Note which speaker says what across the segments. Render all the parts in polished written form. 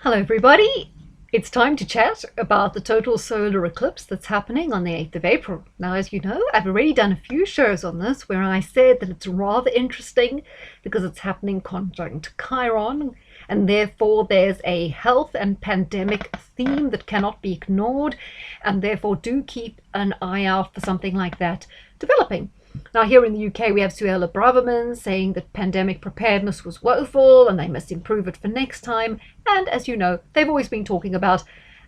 Speaker 1: Hello everybody, it's time to chat about the total solar eclipse that's happening on the 8th of April. Now, as you know, I've already done a few shows on this where I said that it's rather interesting because it's happening conjunct Chiron, and therefore there's a health and pandemic theme that cannot be ignored, and therefore do keep an eye out for something like that developing. Now, here in the UK, we have Suella Braverman saying that pandemic preparedness was woeful and they must improve it for next time. And as you know, they've always been talking about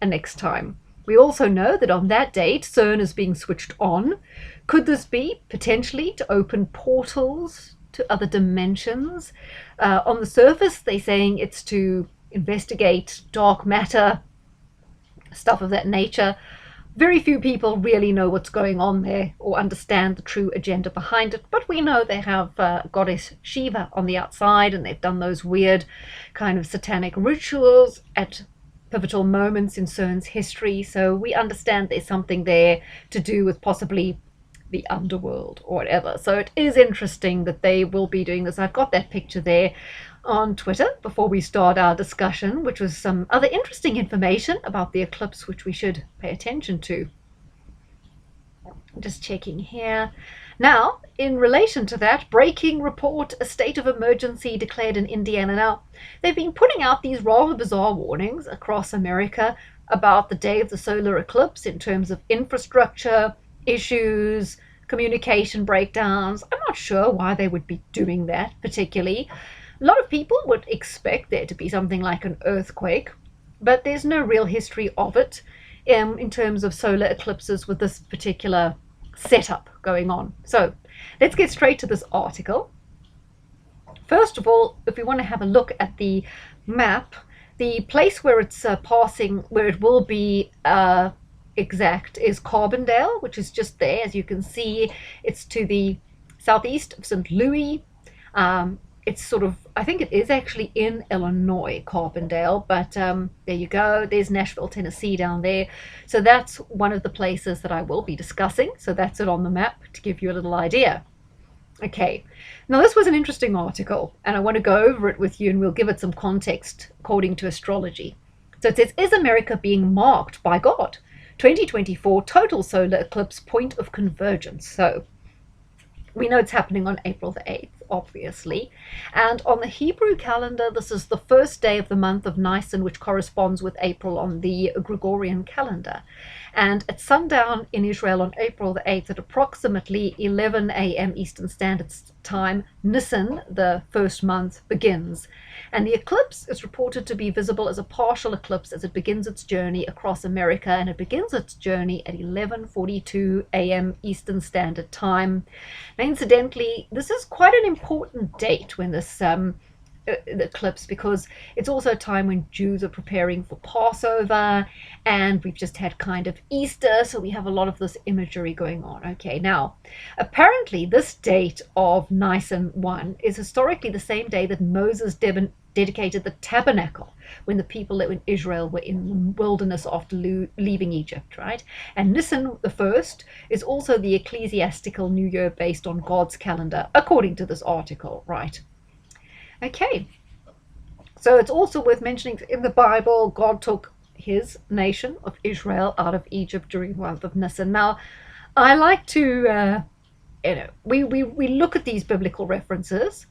Speaker 1: a next time. We also know that on that date, CERN is being switched on. Could this be potentially to open portals to other dimensions? On the surface, they're saying it's to investigate dark matter, stuff of that nature. Very few people really know what's going on there or understand the true agenda behind it, but we know they have goddess Shiva on the outside, and they've done those weird kind of satanic rituals at pivotal moments in CERN's history, so we understand there's something there to do with possibly the underworld or whatever. So it is interesting that they will be doing this. I've got that picture there on Twitter before we start our discussion, which was some other interesting information about the eclipse which we should pay attention to. Just checking here. Now, in relation to that, breaking report, a state of emergency declared in Indiana. Now, they've been putting out these rather bizarre warnings across America about the day of the solar eclipse in terms of infrastructure issues, communication breakdowns. I'm not sure why they would be doing that particularly. A lot of people would expect there to be something like an earthquake, but there's no real history of it in terms of solar eclipses with this particular setup going on. So let's get straight to this article. First of all, if we want to have a look at the map, the place where it's passing, where it will be exact, is Carbondale, which is just there. As you can see, it's to the southeast of St. Louis. It's sort of, I think it is actually in Illinois, Carbondale, but there you go. There's Nashville, Tennessee down there. So that's one of the places that I will be discussing. So that's it on the map to give you a little idea. Okay, now this was an interesting article, and I want to go over it with you, and we'll give it some context according to astrology. So it says, is America being marked by God? 2024 total solar eclipse point of convergence. So we know it's happening on April the 8th, obviously. And on the Hebrew calendar, this is the first day of the month of Nisan, which corresponds with April on the Gregorian calendar. And at sundown in Israel on April the 8th at approximately 11 a.m. Eastern Standard Time, Nisan, the first month, begins. And the eclipse is reported to be visible as a partial eclipse as it begins its journey across America, and it begins its journey at 11:42 a.m. Eastern Standard Time. Now, incidentally, this is quite an important date when this eclipse, because it's also a time when Jews are preparing for Passover, and we've just had kind of Easter, so we have a lot of this imagery going on. Okay, now apparently this date of Nisan 1 is historically the same day that Moses dedicated the tabernacle when the people in Israel were in the wilderness after leaving Egypt, right? And Nisan the first is also the ecclesiastical new year based on God's calendar, according to this article, right? Okay, so it's also worth mentioning in the Bible, God took his nation of Israel out of Egypt during the month of Nisan. Now, I like to, we look at these biblical references,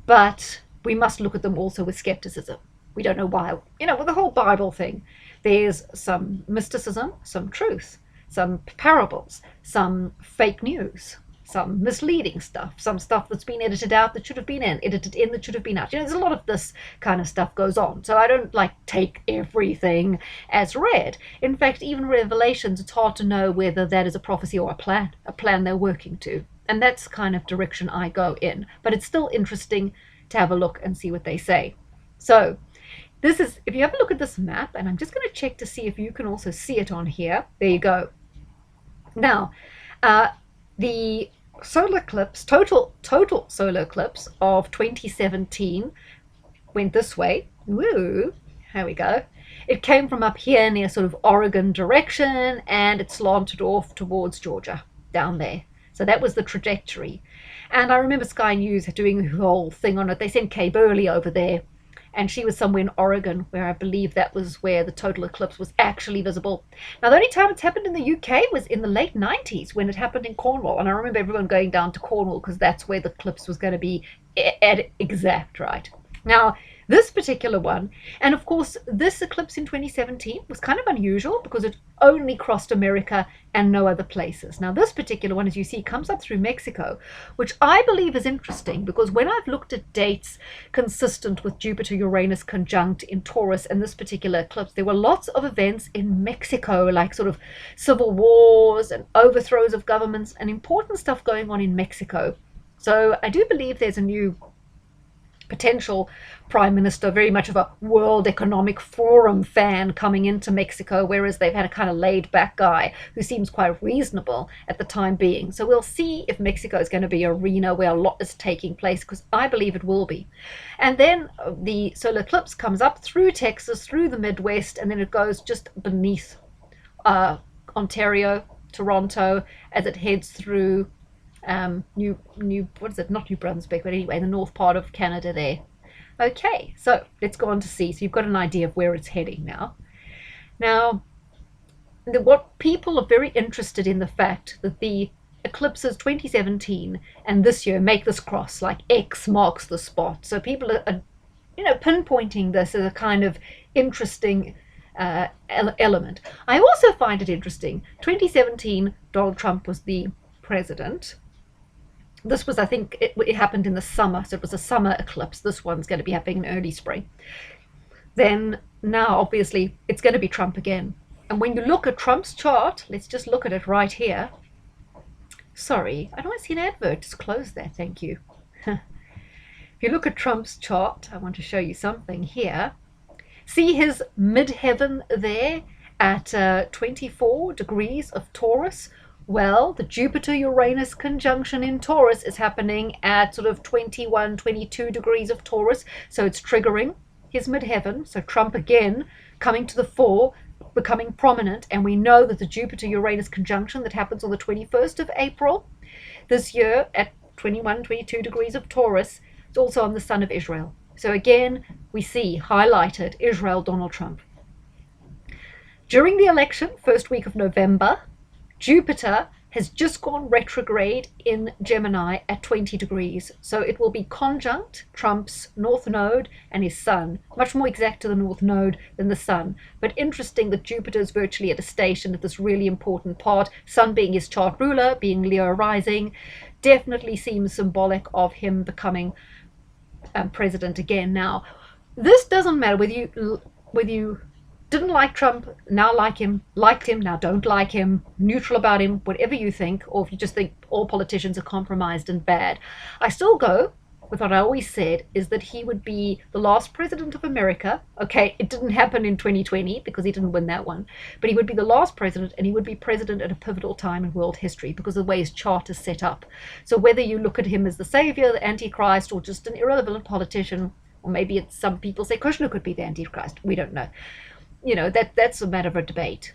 Speaker 1: but we must look at them also with skepticism. We don't know why. With the whole Bible thing, there's some mysticism, some truth, some parables, some fake news, some misleading stuff, some stuff that's been edited out that should have been edited in that should have been out. There's a lot of this kind of stuff goes on. So I don't take everything as read. In fact, even Revelations, it's hard to know whether that is a prophecy or a plan they're working to. And that's kind of direction I go in. But it's still interesting to have a look and see what they say. So this is, if you have a look at this map, and I'm just going to check to see if you can also see it on here. There you go. Now, the solar eclipse, total solar eclipse of 2017 went this way. Woo, here we go. It came from up here near sort of Oregon direction, and it slanted off towards Georgia down there. So that was the trajectory. And I remember Sky News doing the whole thing on it. They sent Kay Burley over there, and she was somewhere in Oregon, where I believe that was where the total eclipse was actually visible. Now, the only time it's happened in the UK was in the late 90s when it happened in Cornwall, and I remember everyone going down to Cornwall because that's where the eclipse was going to be at exact right. Now, this particular one, and of course, this eclipse in 2017 was kind of unusual because it only crossed America and no other places. Now, this particular one, as you see, comes up through Mexico, which I believe is interesting because when I've looked at dates consistent with Jupiter Uranus conjunct in Taurus and this particular eclipse, there were lots of events in Mexico, like sort of civil wars and overthrows of governments and important stuff going on in Mexico. So I do believe there's a new potential prime minister, very much of a World Economic Forum fan coming into Mexico, whereas they've had a kind of laid back guy who seems quite reasonable at the time being. So we'll see if Mexico is going to be an arena where a lot is taking place, because I believe it will be. And then the solar eclipse comes up through Texas, through the Midwest, and then it goes just beneath Ontario, Toronto, as it heads through what is it, not New Brunswick, but anyway, the north part of Canada there. Okay, so let's go on to see. So you've got an idea of where it's heading now. Now, what people are very interested in the fact that the eclipses 2017 and this year make this cross, like X marks the spot. So people are pinpointing this as a kind of interesting element. I also find it interesting. 2017, Donald Trump was the president. This was, I think, it happened in the summer, so it was a summer eclipse. This one's going to be happening in early spring. Then now, obviously, it's going to be Trump again. And when you look at Trump's chart, let's just look at it right here. Sorry, I don't want to see an advert. Just close that, thank you. If you look at Trump's chart, I want to show you something here. See his midheaven there at 24 degrees of Taurus? Well, the Jupiter-Uranus conjunction in Taurus is happening at sort of 21, 22 degrees of Taurus. So it's triggering his midheaven. So Trump again coming to the fore, becoming prominent. And we know that the Jupiter-Uranus conjunction that happens on the 21st of April this year at 21, 22 degrees of Taurus is also on the sun of Israel. So again, we see highlighted Israel, Donald Trump. During the election, first week of November, Jupiter has just gone retrograde in Gemini at 20 degrees. So it will be conjunct Trump's north node and his sun, much more exact to the north node than the sun. But interesting that Jupiter is virtually at a station at this really important part, sun being his chart ruler, being Leo rising, definitely seems symbolic of him becoming president again. Now, this doesn't matter whether you didn't like Trump, now like him, liked him, now don't like him, neutral about him, whatever you think, or if you just think all politicians are compromised and bad. I still go with what I always said, is that he would be the last president of America. Okay, it didn't happen in 2020 because he didn't win that one, but he would be the last president, and he would be president at a pivotal time in world history because of the way his chart is set up. So whether you look at him as the savior, the antichrist, or just an irrelevant politician, or maybe it's, some people say Kushner could be the antichrist, we don't know. That's a matter of a debate.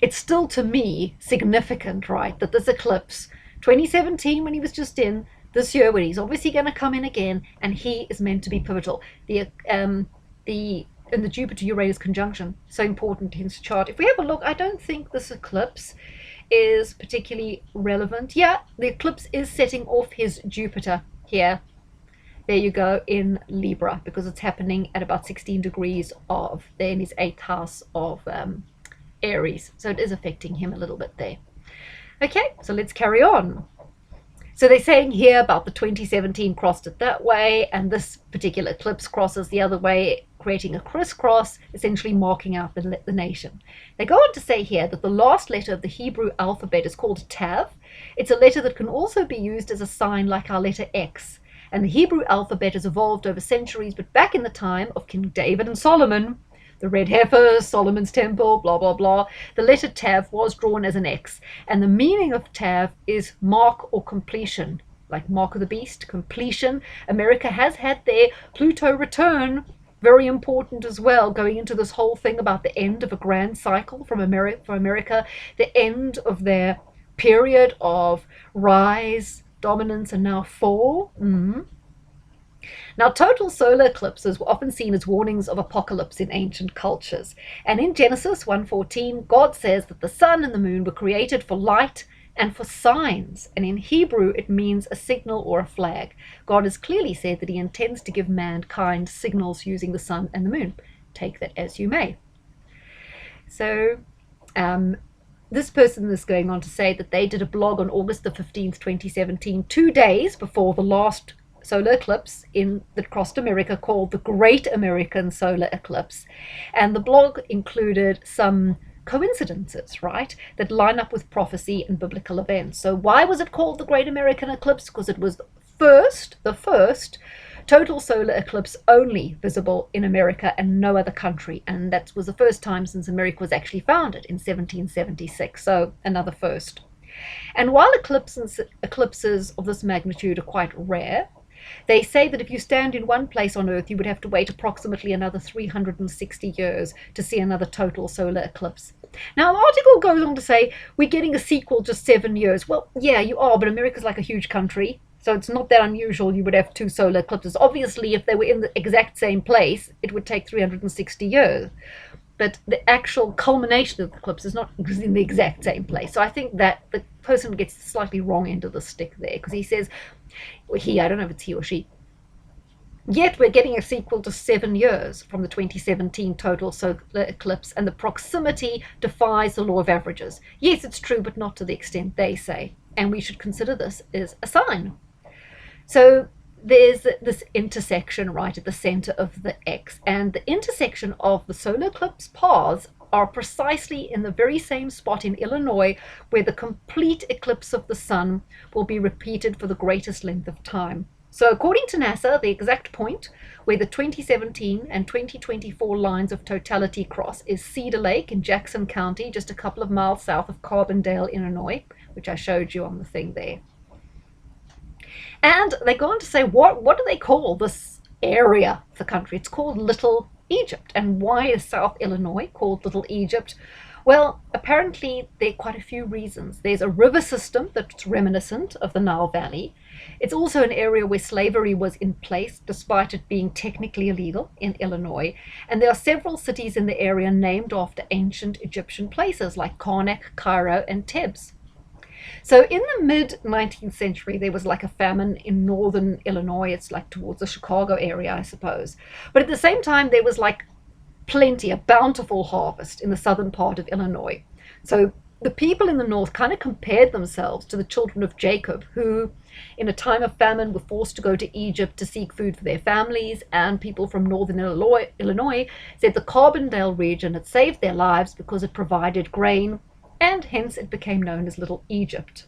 Speaker 1: It's still, to me, significant, right, that this eclipse, 2017 when he was just in, this year when he's obviously going to come in again, and he is meant to be pivotal. In the Jupiter-Uranus conjunction, so important in his chart. If we have a look, I don't think this eclipse is particularly relevant. Yeah, the eclipse is setting off his Jupiter here. There you go, in Libra, because it's happening at about 16 degrees of there in his 8th house of Aries. So it is affecting him a little bit there. Okay, so let's carry on. So they're saying here about the 2017 crossed it that way, and this particular eclipse crosses the other way, creating a crisscross, essentially marking out the nation. They go on to say here that the last letter of the Hebrew alphabet is called Tav. It's a letter that can also be used as a sign like our letter X. And the Hebrew alphabet has evolved over centuries, but back in the time of King David and Solomon, the red heifers, Solomon's temple, blah, blah, blah, the letter Tav was drawn as an X. And the meaning of Tav is mark or completion, like mark of the beast, completion. America has had their Pluto return, very important as well, going into this whole thing about the end of a grand cycle for America, the end of their period of rise, dominance, and now fall. Now, total solar eclipses were often seen as warnings of apocalypse in ancient cultures. And in Genesis 1:14, God says that the sun and the moon were created for light and for signs. And in Hebrew, it means a signal or a flag. God has clearly said that he intends to give mankind signals using the sun and the moon. Take that as you may. So, this person is going on to say that they did a blog on August the 15th, 2017, 2 days before the last solar eclipse that crossed America, called the Great American Solar Eclipse. And the blog included some coincidences, right, that line up with prophecy and biblical events. So why was it called the Great American Eclipse? Because it was the first total solar eclipse only visible in America and no other country. And that was the first time since America was actually founded in 1776. So another first. And while eclipses of this magnitude are quite rare, they say that if you stand in one place on Earth, you would have to wait approximately another 360 years to see another total solar eclipse. Now, the article goes on to say, we're getting a sequel just 7 years. Well, yeah, you are, but America's like a huge country, so it's not that unusual you would have two solar eclipses. Obviously, if they were in the exact same place, it would take 360 years. But the actual culmination of the eclipse is not in the exact same place. So I think that the person gets slightly wrong end of the stick there, because he says, I don't know if it's he or she, yet we're getting a sequel to 7 years from the 2017 total solar eclipse, and the proximity defies the law of averages. Yes, it's true, but not to the extent they say, and we should consider this as a sign. So there's this intersection right at the center of the X, and the intersection of the solar eclipse paths are precisely in the very same spot in Illinois where the complete eclipse of the sun will be repeated for the greatest length of time. So according to NASA, the exact point where the 2017 and 2024 lines of totality cross is Cedar Lake in Jackson County, just a couple of miles south of Carbondale, Illinois, which I showed you on the thing there. And they go on to say, what do they call this area of the country? It's called Little Egypt. And why is South Illinois called Little Egypt? Well, apparently there are quite a few reasons. There's a river system that's reminiscent of the Nile Valley. It's also an area where slavery was in place, despite it being technically illegal in Illinois. And there are several cities in the area named after ancient Egyptian places like Karnak, Cairo, and Thebes. So in the mid-19th century, there was like a famine in northern Illinois. It's like towards the Chicago area, I suppose. But at the same time, there was like a bountiful harvest in the southern part of Illinois. So the people in the north kind of compared themselves to the children of Jacob, who in a time of famine were forced to go to Egypt to seek food for their families. And people from northern Illinois said the Carbondale region had saved their lives because it provided grain, and hence it became known as Little Egypt.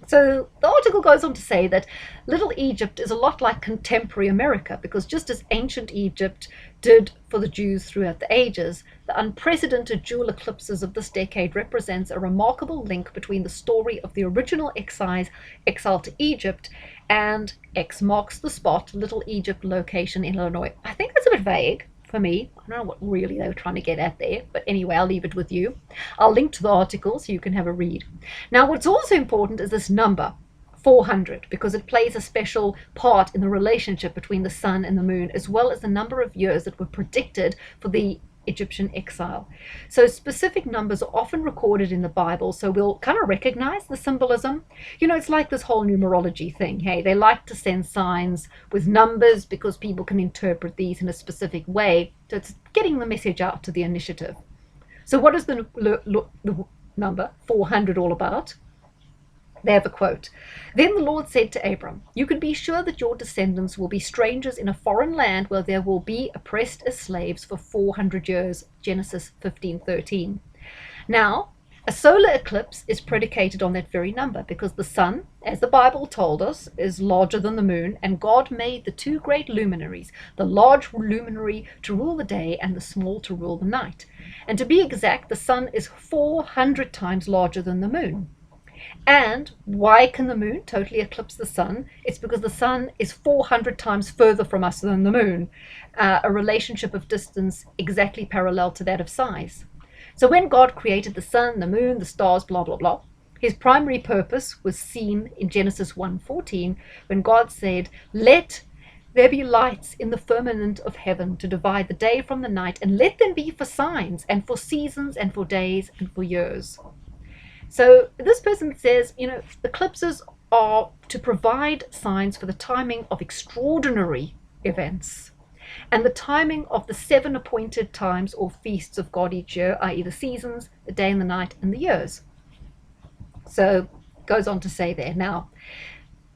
Speaker 1: So the article goes on to say that Little Egypt is a lot like contemporary America, because just as ancient Egypt did for the Jews throughout the ages, the unprecedented dual eclipses of this decade represents a remarkable link between the story of the original exile to Egypt and X marks the spot, Little Egypt location in Illinois. I think that's a bit vague for me. I don't know what really they were trying to get at there, but anyway, I'll leave it with you. I'll link to the article so you can have a read. Now, what's also important is this number, 400, because it plays a special part in the relationship between the sun and the moon, as well as the number of years that were predicted for the Egyptian exile. So specific numbers are often recorded in the Bible, so we'll kind of recognize the symbolism. It's like this whole numerology thing. Hey, they like to send signs with numbers because people can interpret these in a specific way. So it's getting the message out to the initiative. So what is the number 400 all about? They have a quote. Then the Lord said to Abram, "You can be sure that your descendants will be strangers in a foreign land where they will be oppressed as slaves for 400 years. Genesis 15:13. Now, a solar eclipse is predicated on that very number because the sun, as the Bible told us, is larger than the moon, and God made the two great luminaries, the large luminary to rule the day and the small to rule the night. And to be exact, the sun is 400 times larger than the moon. And why can the moon totally eclipse the sun? It's because the sun is 400 times further from us than the moon, a relationship of distance exactly parallel to that of size. So when God created the sun, the moon, the stars, blah, blah, blah, his primary purpose was seen in Genesis 1:14 when God said, "Let there be lights in the firmament of heaven to divide the day from the night, and let them be for signs and for seasons and for days and for years. So this person says, eclipses are to provide signs for the timing of extraordinary events and the timing of the 7 appointed times or feasts of God each year, i.e., the seasons, the day and the night, and the years. So goes on to say there. Now,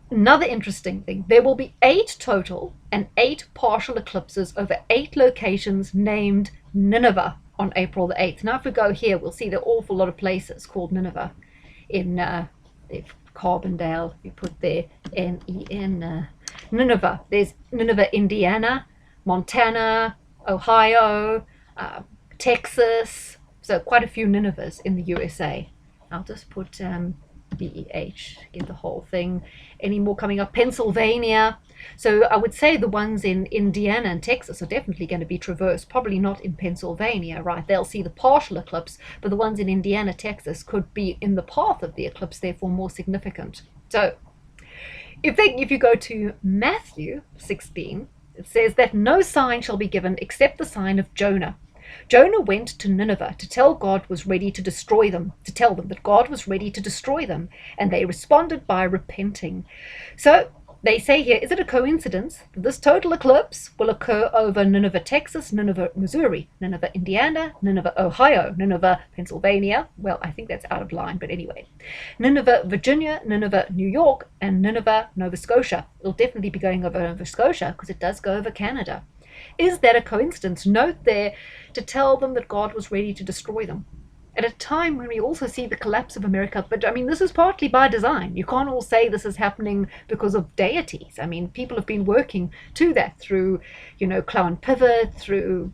Speaker 1: another interesting thing, there will be 8 total and 8 partial eclipses over 8 locations named Nineveh on April the 8th. Now, if we go here, we'll see there are an awful lot of places called Nineveh in Carbondale. You put there Nen, Nineveh. There's Nineveh, Indiana, Montana, Ohio, Texas. So quite a few Ninevehs in the USA. I'll just put BEH, get the whole thing. Any more coming up? Pennsylvania. So I would say the ones in Indiana and Texas are definitely going to be traversed, probably not in Pennsylvania, right? They'll see the partial eclipse, but the ones in Indiana, Texas could be in the path of the eclipse, therefore more significant. So if you go to Matthew 16, it says that no sign shall be given except the sign of Jonah. Jonah went to Nineveh to tell God was ready to destroy them, to tell them that God was ready to destroy them, and they responded by repenting. So they say here, is it a coincidence that this total eclipse will occur over Nineveh, Texas, Nineveh, Missouri, Nineveh, Indiana, Nineveh, Ohio, Nineveh, Pennsylvania? Well, I think that's out of line, but anyway. Nineveh, Virginia, Nineveh, New York, and Nineveh, Nova Scotia. It'll definitely be going over Nova Scotia because it does go over Canada. Is that a coincidence? Note there to tell them that God was ready to destroy them. At a time when we also see the collapse of America, but I mean, this is partly by design. You can't all say this is happening because of deities. I mean, people have been working to that through, Clown Pivot, through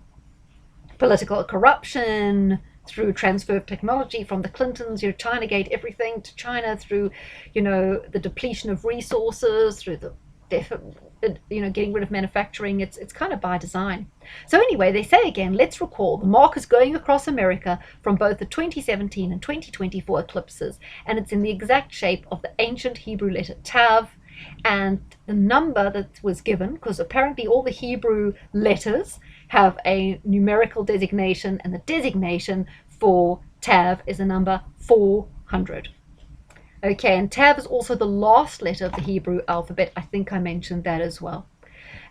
Speaker 1: political corruption, through transfer of technology from the Clintons, Chinagate, everything to China, through, the depletion of resources, through the getting rid of manufacturing. It's kind of by design. So anyway, they say again, let's recall the mark is going across America from both the 2017 and 2024 eclipses, and it's in the exact shape of the ancient Hebrew letter Tav, and the number that was given, because apparently all the Hebrew letters have a numerical designation, and the designation for Tav is a number 400. Okay, and Tav is also the last letter of the Hebrew alphabet. I think I mentioned that as well.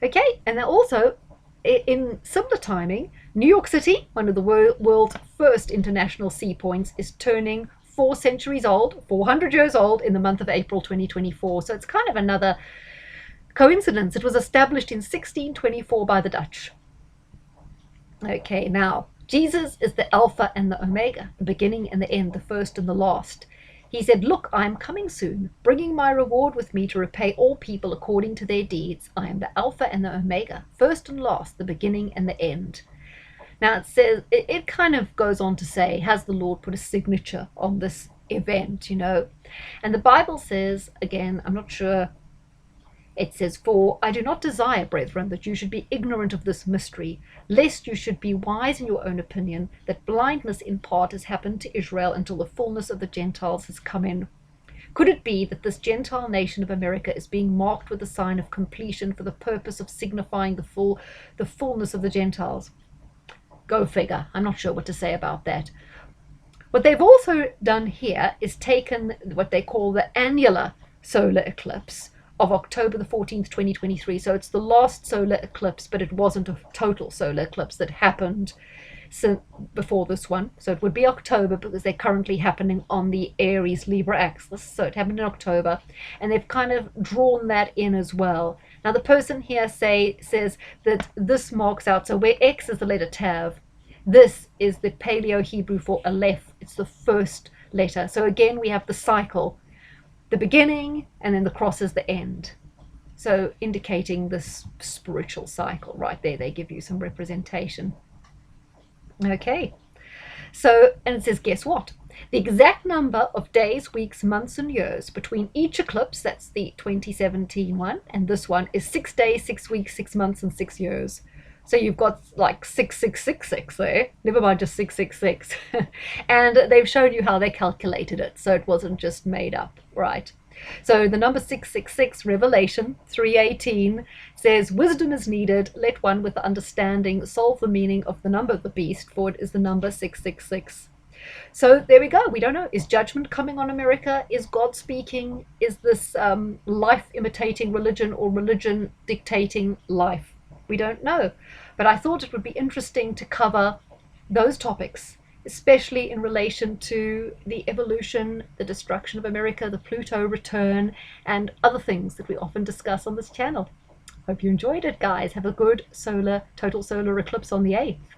Speaker 1: Okay, and then also, in similar timing, New York City, one of the world's first international sea points, is turning 4 centuries old, 400 years old, in the month of April 2024. So it's kind of another coincidence. It was established in 1624 by the Dutch. Okay, now, Jesus is the Alpha and the Omega, the beginning and the end, the first and the last. He said, look, I am coming soon, bringing my reward with me to repay all people according to their deeds. I am the Alpha and the Omega, first and last, the beginning and the end. Now it says, it kind of goes on to say, has the Lord put a signature on this event, And the Bible says, again, I'm not sure, it says, for I do not desire, brethren, that you should be ignorant of this mystery, lest you should be wise in your own opinion, that blindness in part has happened to Israel until the fullness of the Gentiles has come in. Could it be that this Gentile nation of America is being marked with the sign of completion for the purpose of signifying the fullness of the Gentiles? Go figure. I'm not sure what to say about that. What they've also done here is taken what they call the annular solar eclipse of October the 14th, 2023. So it's the last solar eclipse, but it wasn't a total solar eclipse that happened before this one. So it would be October because they're currently happening on the Aries Libra axis. So it happened in October, and they've kind of drawn that in as well. Now the person here says that this marks out, so where X is the letter Tav, this is the Paleo Hebrew for Aleph. It's the first letter. So again, we have the cycle, the beginning, and then the cross is the end. So indicating this spiritual cycle right there. They give you some representation. Okay. So, and it says, guess what? The exact number of days, weeks, months, and years between each eclipse, that's the 2017 one, and this one, is 6 days, 6 weeks, 6 months, and 6 years. So you've got like 6666 there, never mind just 666. And they've shown you how they calculated it, so it wasn't just made up, right? So the number 666, Revelation 3:18, says, "Wisdom is needed. Let one with understanding solve the meaning of the number of the beast, for it is the number 666." So there we go. We don't know. Is judgment coming on America? Is God speaking? Is this life imitating religion or religion dictating life? We don't know. But I thought it would be interesting to cover those topics, especially in relation to the evolution, the destruction of America, the Pluto return, and other things that we often discuss on this channel. Hope you enjoyed it, guys. Have a good total solar eclipse on the 8th.